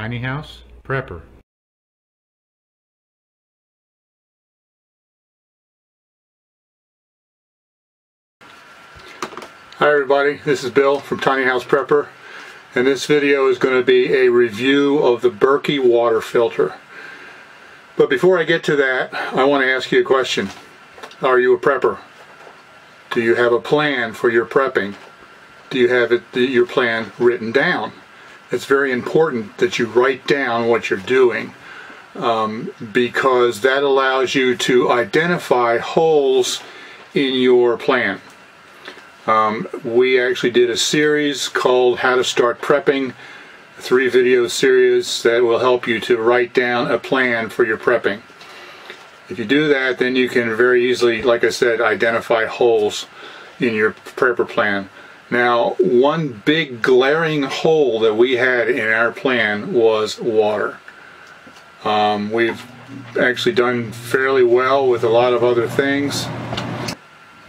Tiny House Prepper. Hi everybody, this is Bill from Tiny House Prepper, and this video is going to be a review of the Berkey water filter. But before I get to that, I want to ask you a question. Are you a prepper? Do you have a plan for your prepping? Do you have your plan written down? It's very important that you write down what you're doing, because that allows you to identify holes in your plan. We actually did a series called How to Start Prepping, a 3-video series that will help you to write down a plan for your prepping. If you do that, then you can very easily, like I said, identify holes in your prepper plan. Now, one big glaring hole that we had in our plan was water. We've actually done fairly well with a lot of other things,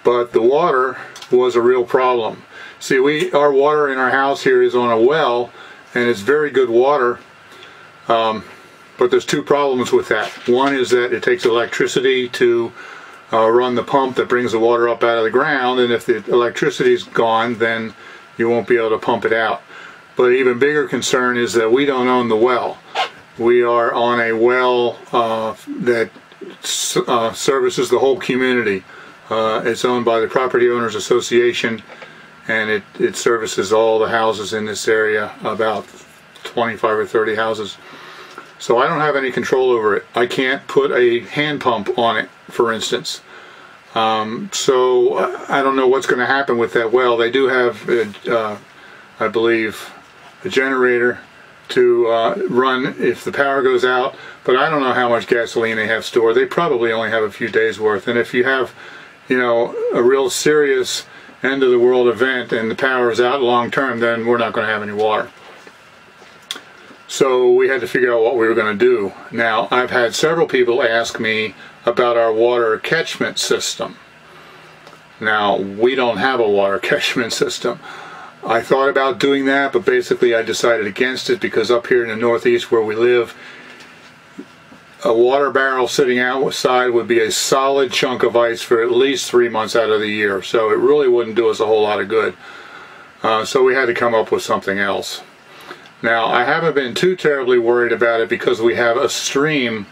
but the water was a real problem. See, our water in our house here is on a well, and it's very good water, but there's two problems with that. One is that it takes electricity to run the pump that brings the water up out of the ground, and if the electricity's gone, then you won't be able to pump it out. But an even bigger concern is that we don't own the well. We are on a well that services the whole community. It's owned by the Property Owners Association, and it services all the houses in this area, about 25 or 30 houses. So I don't have any control over it. I can't put a hand pump on it, for instance. So I don't know what's going to happen with that well. They do have, I believe, a generator to run if the power goes out, but I don't know how much gasoline they have stored. They probably only have a few days worth, and if you have, you know, a real serious end of the world event and the power is out long term, then we're not going to have any water. So we had to figure out what we were going to do. Now, I've had several people ask me about our water catchment system. Now, we don't have a water catchment system. I thought about doing that, but basically I decided against it, because up here in the Northeast where we live, a water barrel sitting outside would be a solid chunk of ice for at least 3 months out of the year, so it really wouldn't do us a whole lot of good. So we had to come up with something else. Now, I haven't been too terribly worried about it, because we have a stream,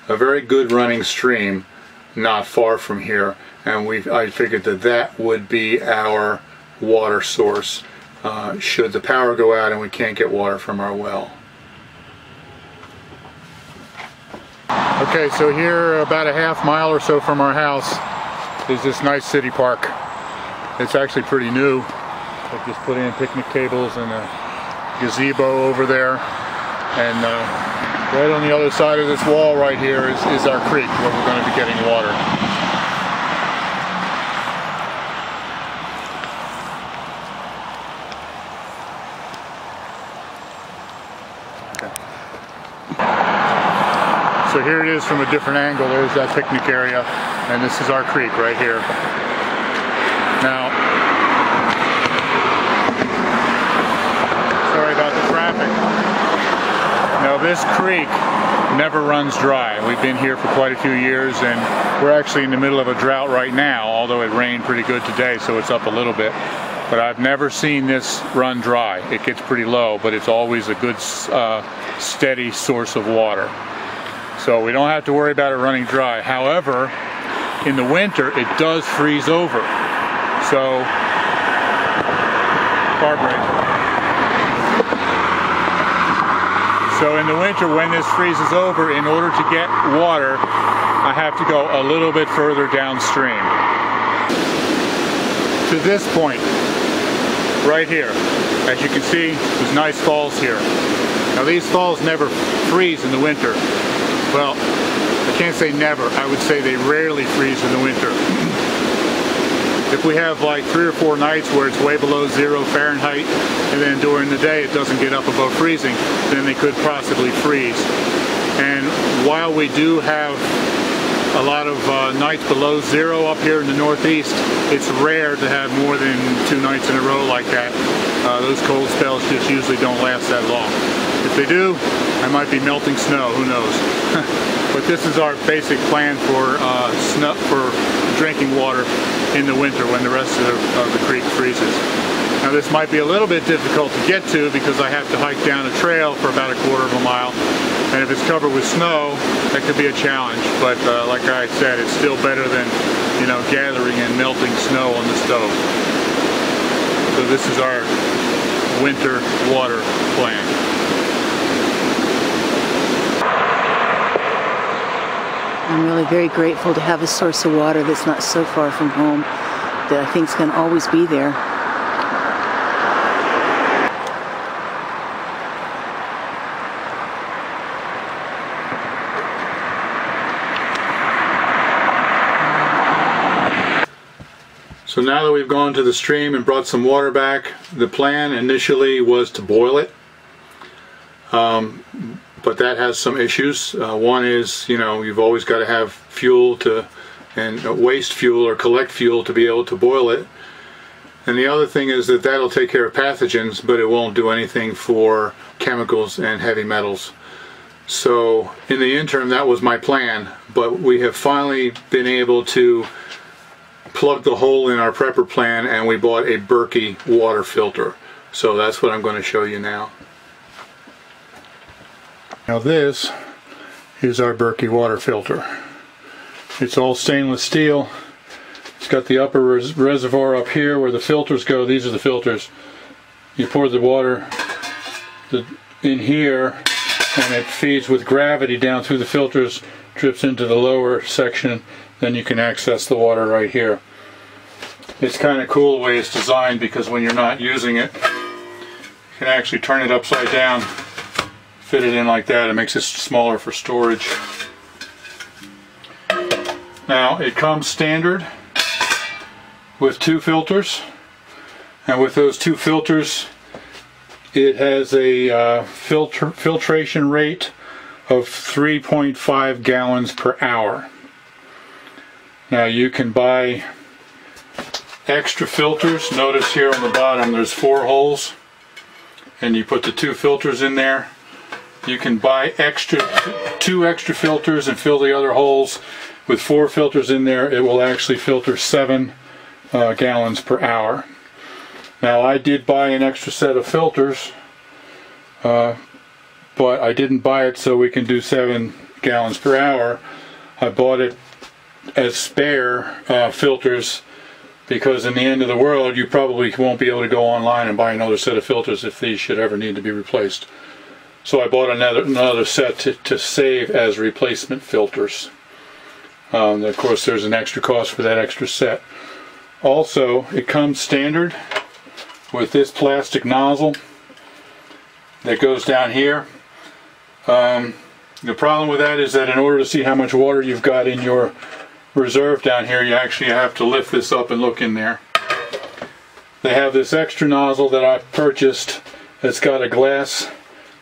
a very good running stream, not far from here, and I figured that would be our water source should the power go out and we can't get water from our well. Okay, so here, about a half mile or so from our house, is this nice city park. It's actually pretty new. I've just put in picnic tables and a gazebo over there, and right on the other side of this wall right here is our creek where we're going to be getting water. So here it is from a different angle. There's that picnic area, and this is our creek right here. Now, sorry about the traffic. Now, this creek never runs dry. We've been here for quite a few years, and we're actually in the middle of a drought right now, although it rained pretty good today, so it's up a little bit. But I've never seen this run dry. It gets pretty low, but it's always a good, steady source of water. So we don't have to worry about it running dry. However, in the winter, it does freeze over. So, car brake. So in the winter, when this freezes over, in order to get water, I have to go a little bit further downstream. To this point, right here, as you can see, there's nice falls here. Now, these falls never freeze in the winter. Well, I can't say never. I would say they rarely freeze in the winter. If we have like 3 or 4 nights where it's way below 0 Fahrenheit, and then during the day it doesn't get up above freezing, then they could possibly freeze. And while we do have a lot of nights below 0 up here in the Northeast, it's rare to have more than 2 nights in a row like that. Those cold spells just usually don't last that long. If they do, I might be melting snow, who knows. But this is our basic plan for drinking water in the winter when the rest of the creek freezes. Now this might be a little bit difficult to get to because I have to hike down a trail for about a quarter of a mile, and if it's covered with snow, that could be a challenge. But like I said, it's still better than, you know, gathering and melting snow on the stove. So this is our winter water plan. I'm really very grateful to have a source of water that's not so far from home that I think is going to always be there. So now that we've gone to the stream and brought some water back, the plan initially was to boil it. But that has some issues. One is, you know, you've always got to have fuel and waste fuel or collect fuel to be able to boil it. And the other thing is that that'll take care of pathogens, but it won't do anything for chemicals and heavy metals. So in the interim, that was my plan, but we have finally been able to plug the hole in our prepper plan, and we bought a Berkey water filter. So that's what I'm going to show you now. Now this is our Berkey water filter. It's all stainless steel. It's got the upper reservoir up here where the filters go. These are the filters. You pour the water in here, and it feeds with gravity down through the filters, drips into the lower section, then you can access the water right here. It's kind of cool the way it's designed, because when you're not using it, you can actually turn it upside down, fit it in like that. It makes it smaller for storage. Now it comes standard with 2 filters, and with those 2 filters it has a filtration rate of 3.5 gallons per hour. Now you can buy extra filters. Notice here on the bottom there's 4 holes, and you put the 2 filters in there. You can buy 2 extra filters and fill the other holes with 4 filters in there. It will actually filter 7 gallons per hour. Now I did buy an extra set of filters, but I didn't buy it so we can do 7 gallons per hour. I bought it as spare filters, because in the end of the world you probably won't be able to go online and buy another set of filters if these should ever need to be replaced. So I bought another set to save as replacement filters. Of course there's an extra cost for that extra set. Also, it comes standard with this plastic nozzle that goes down here. The problem with that is that in order to see how much water you've got in your reserve down here, you actually have to lift this up and look in there. They have this extra nozzle that I purchased. It's got a glass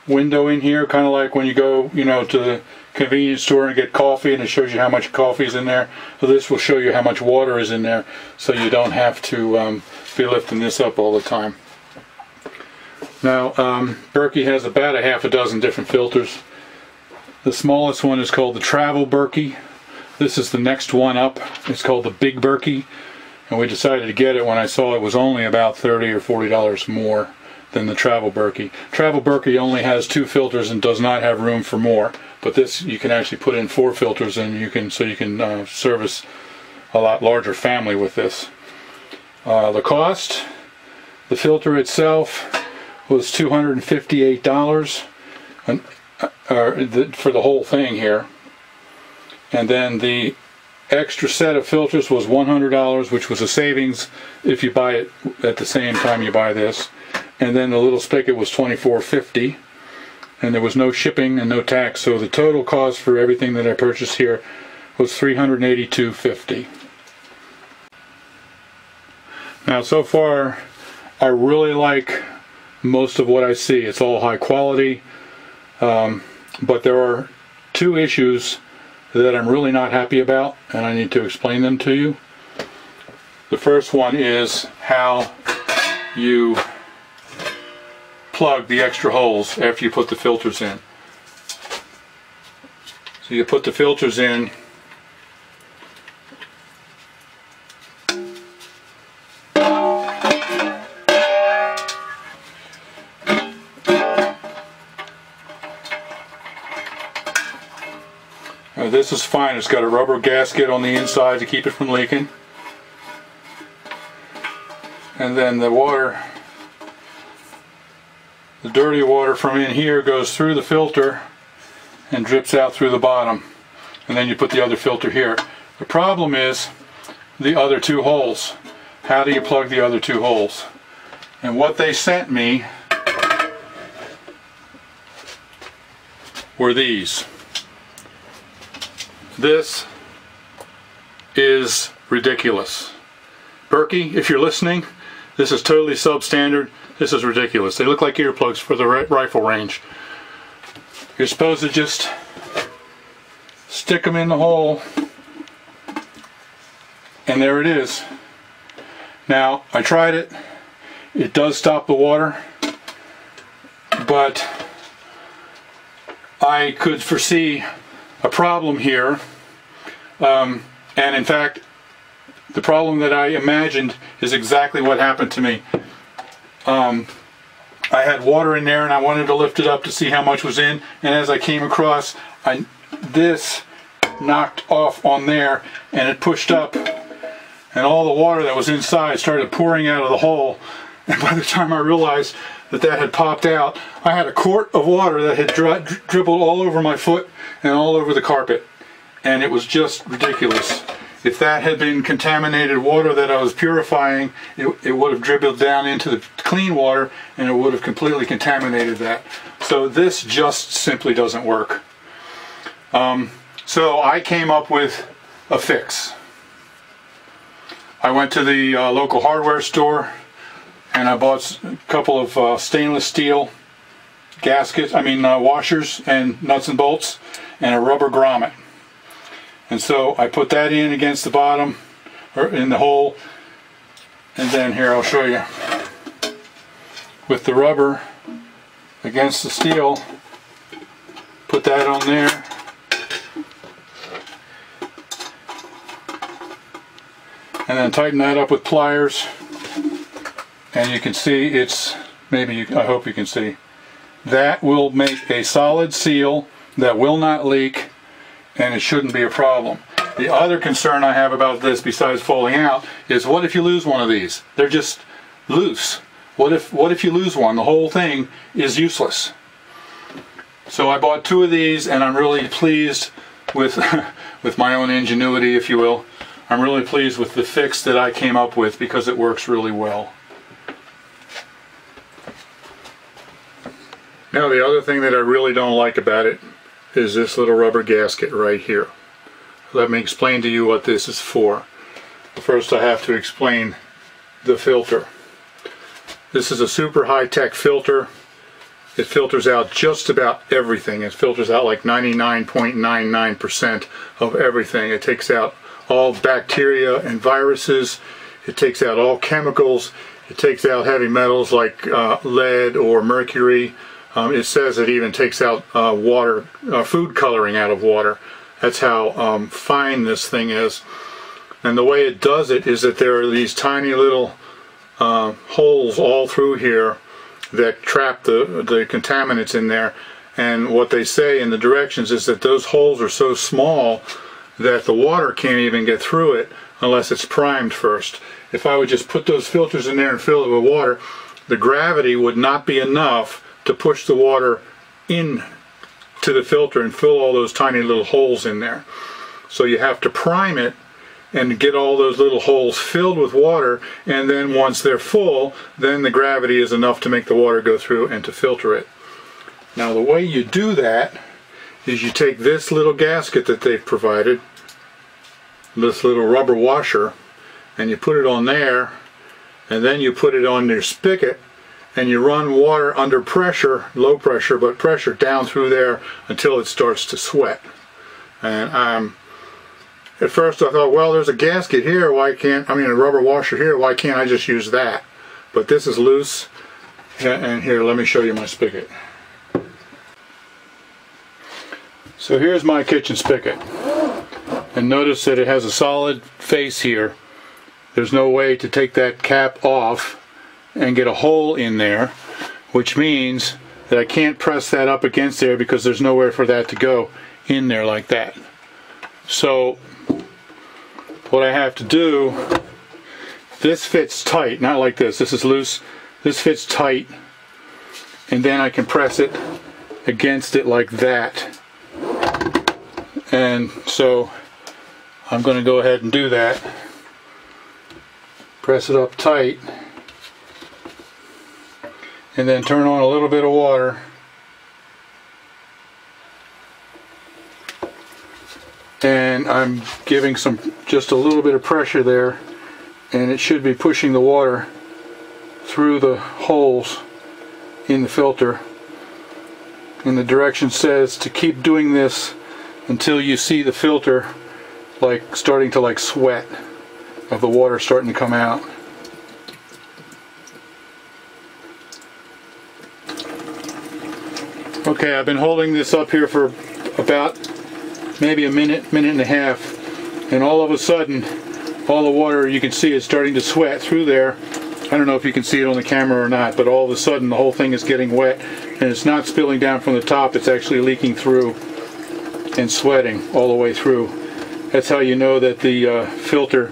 window in here, kind of like when you go, you know, to the convenience store and get coffee, and it shows you how much coffee is in there. So this will show you how much water is in there, so you don't have to be lifting this up all the time. Now Berkey has about a half a dozen different filters. The smallest one is called the Travel Berkey. This is the next one up. It's called the Big Berkey, and we decided to get it when I saw it was only about $30 or $40 more than the Travel Berkey. Travel Berkey only has 2 filters and does not have room for more, but this you can actually put in 4 filters, and you can service a lot larger family with this. The cost, the filter itself was $258 for the whole thing here. And then the extra set of filters was $100, which was a savings if you buy it at the same time you buy this. And then the little spigot was $24.50, and there was no shipping and no tax, so the total cost for everything that I purchased here was $382.50. Now so far I really like most of what I see. It's all high quality, but there are 2 issues that I'm really not happy about, and I need to explain them to you. The first one is how you plug the extra holes after you put the filters in. So you put the filters in. This is fine. It's got a rubber gasket on the inside to keep it from leaking. And then the water, the dirty water from in here goes through the filter and drips out through the bottom. And then you put the other filter here. The problem is the other two holes. How do you plug the other two holes? And what they sent me were these. This is ridiculous. Berkey, if you're listening, this is totally substandard. This is ridiculous. They look like earplugs for the rifle range. You're supposed to just stick them in the hole, and there it is. Now, I tried it. It does stop the water, but I could foresee a problem here, and in fact the problem that I imagined is exactly what happened to me. I had water in there and I wanted to lift it up to see how much was in, and as I came across, this knocked off on there and it pushed up, and all the water that was inside started pouring out of the hole, and by the time I realized that had popped out, I had a quart of water that had dribbled all over my foot and all over the carpet, and it was just ridiculous. If that had been contaminated water that I was purifying, it would have dribbled down into the clean water and it would have completely contaminated that. So this just simply doesn't work. So I came up with a fix. I went to the local hardware store and I bought a couple of stainless steel gaskets, washers and nuts and bolts, and a rubber grommet. And so I put that in against the bottom, or in the hole, and then here I'll show you. With the rubber against the steel, put that on there. And then tighten that up with pliers. And you can see it's, I hope you can see, that will make a solid seal that will not leak, and it shouldn't be a problem. The other concern I have about this, besides falling out, is what if you lose one of these? They're just loose. What if you lose one? The whole thing is useless. So I bought 2 of these, and I'm really pleased with with my own ingenuity, if you will. I'm really pleased with the fix that I came up with because it works really well. Now the other thing that I really don't like about it is this little rubber gasket right here. Let me explain to you what this is for. First I have to explain the filter. This is a super high-tech filter. It filters out just about everything. It filters out like 99.99% of everything. It takes out all bacteria and viruses. It takes out all chemicals. It takes out heavy metals like lead or mercury. It says it even takes out food coloring out of water. That's how fine this thing is. And the way it does it is that there are these tiny little holes all through here that trap the contaminants in there. And what they say in the directions is that those holes are so small that the water can't even get through it unless it's primed first. If I would just put those filters in there and fill it with water, the gravity would not be enough to push the water in to the filter and fill all those tiny little holes in there. So you have to prime it and get all those little holes filled with water, and then once they're full, then the gravity is enough to make the water go through and to filter it. Now the way you do that is you take this little gasket that they've provided, this little rubber washer, and you put it on there, and then you put it on your spigot, and you run water under pressure, low pressure, but pressure down through there until it starts to sweat. And at first I thought, well, there's a gasket here, a rubber washer here, why can't I just use that? But this is loose, And here, let me show you my spigot. So here's my kitchen spigot. And notice that it has a solid face here. There's no way to take that cap off and get a hole in there, which means that I can't press that up against there because there's nowhere for that to go in there like that. So what I have to do, this fits tight, not like this. This is loose. This fits tight, and then I can press it against it like that. And so I'm going to go ahead and do that. Press it up tight, and then turn on a little bit of water. And I'm giving just a little bit of pressure there, and it should be pushing the water through the holes in the filter. And the direction says to keep doing this until you see the filter starting to sweat, of the water starting to come out. Okay, I've been holding this up here for about maybe a minute and a half, and all of a sudden all the water, you can see, is starting to sweat through there. I don't know if you can see it on the camera or not, but all of a sudden the whole thing is getting wet, and it's not spilling down from the top, it's actually leaking through and sweating all the way through. That's how you know that the filter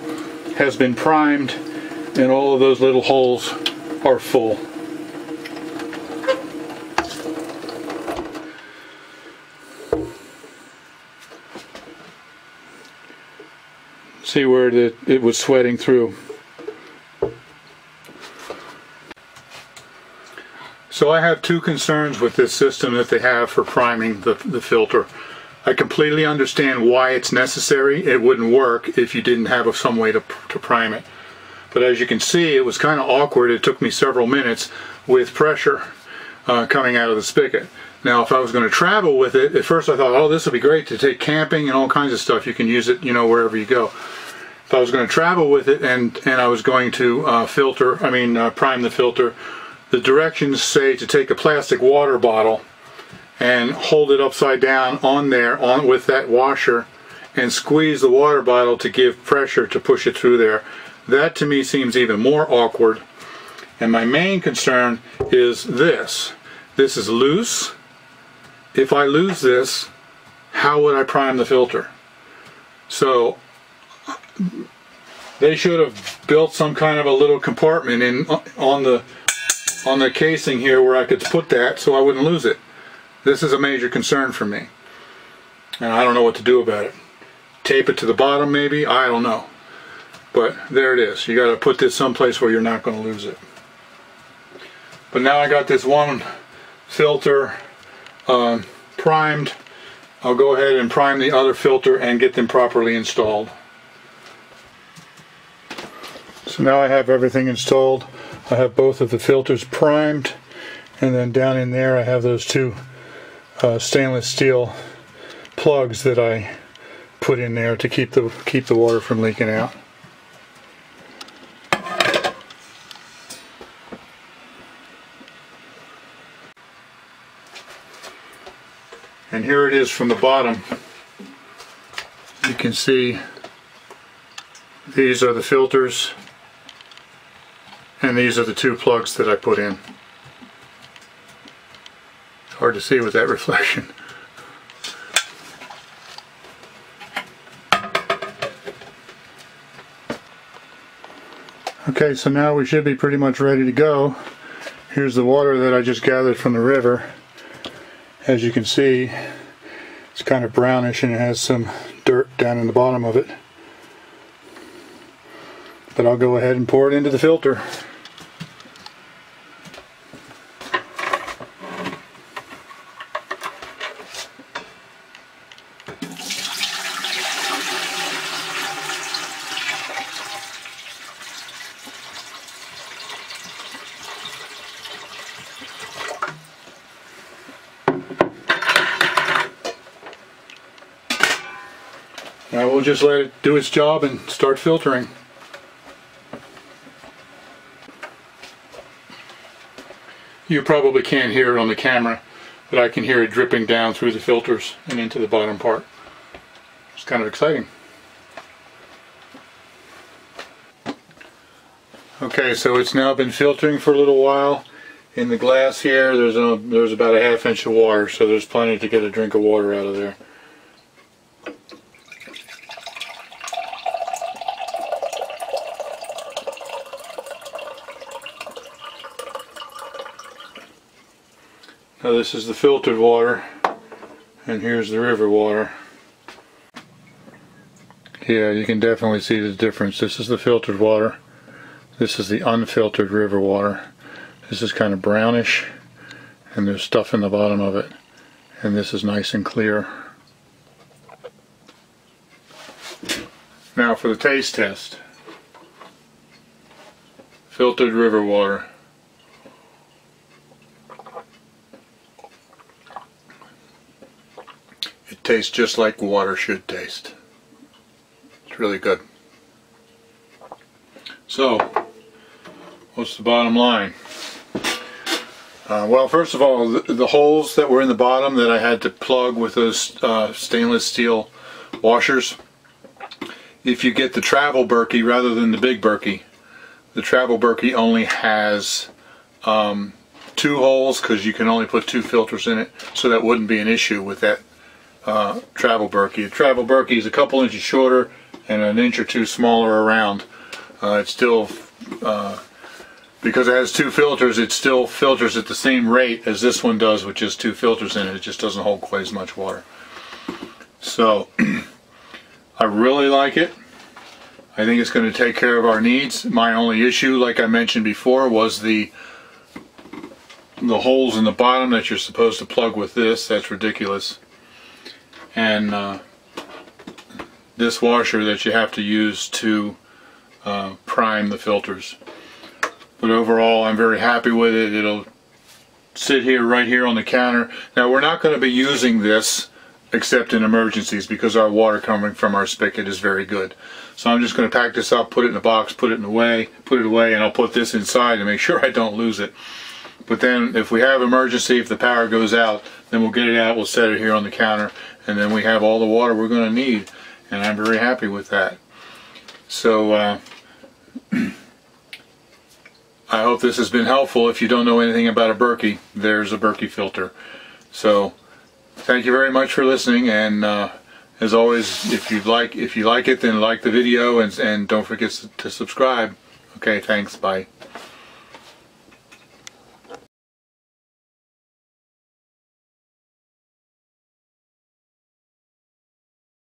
has been primed and all of those little holes are full. See where it was sweating through. So I have two concerns with this system that they have for priming the filter. I completely understand why it's necessary. It wouldn't work if you didn't have some way to prime it. But as you can see, it was kind of awkward. It took me several minutes with pressure coming out of the spigot. Now, if I was going to travel with it, at first I thought, oh, this would be great to take camping and all kinds of stuff. You can use it, wherever you go. If I was going to travel with it and I was going to prime the filter, the directions say to take a plastic water bottle and hold it upside down with that washer and squeeze the water bottle to give pressure to push it through there. That to me seems even more awkward. And my main concern is this. This is loose. If I lose this, how would I prime the filter? So they should have built some kind of a little compartment on the casing here where I could put that so I wouldn't lose it. This is a major concern for me, and I don't know what to do about it. Tape it to the bottom maybe? I don't know. But there it is. You got to put this someplace where you're not going to lose it. But now I got this one filter primed. I'll go ahead and prime the other filter and get them properly installed. So now I have everything installed. I have both of the filters primed, and then down in there I have those two stainless steel plugs that I put in there to keep the water from leaking out. And here it is from the bottom. You can see these are the filters, and these are the two plugs that I put in. Hard to see with that reflection. Okay, so now we should be pretty much ready to go. Here's the water that I just gathered from the river. As you can see, it's kind of brownish and it has some dirt down in the bottom of it. But I'll go ahead and pour it into the filter. Now we'll just let it do its job and start filtering. You probably can't hear it on the camera, but I can hear it dripping down through the filters and into the bottom part. It's kind of exciting. Okay, so it's now been filtering for a little while. In the glass here, there's about a ½ inch of water, so there's plenty to get a drink of water out of there. Now this is the filtered water, and here's the river water. Yeah, you can definitely see the difference. This is the filtered water. This is the unfiltered river water. This is kind of brownish, and there's stuff in the bottom of it. And this is nice and clear. Now for the taste test. Filtered river water. It tastes just like water should taste. It's really good. So, what's the bottom line? Well, first of all, the holes that were in the bottom that I had to plug with those stainless steel washers, if you get the travel Berkey rather than the big Berkey, the travel Berkey only has 2 holes because you can only put 2 filters in it, so that wouldn't be an issue with that travel Berkey. The travel Berkey is a couple inches shorter and an inch or 2 smaller around. It's still, because it has 2 filters, it still filters at the same rate as this one does with just 2 filters in it. It just doesn't hold quite as much water. So, I really like it. I think it's going to take care of our needs. My only issue, like I mentioned before, was the holes in the bottom that you're supposed to plug with this. That's ridiculous. And this washer that you have to use to prime the filters. But overall, I'm very happy with it. It'll sit here, right here on the counter. Now, we're not going to be using this except in emergencies because our water coming from our spigot is very good. So I'm just going to pack this up, put it in a box, put it away, and I'll put this inside to make sure I don't lose it. But then, if we have emergency, if the power goes out, then we'll get it out, we'll set it here on the counter, and then we have all the water we're going to need. And I'm very happy with that. So, I hope this has been helpful. If you don't know anything about a Berkey, there's a Berkey filter. So, thank you very much for listening, and as always, if you like it, then like the video, and don't forget to subscribe. Okay, thanks, bye.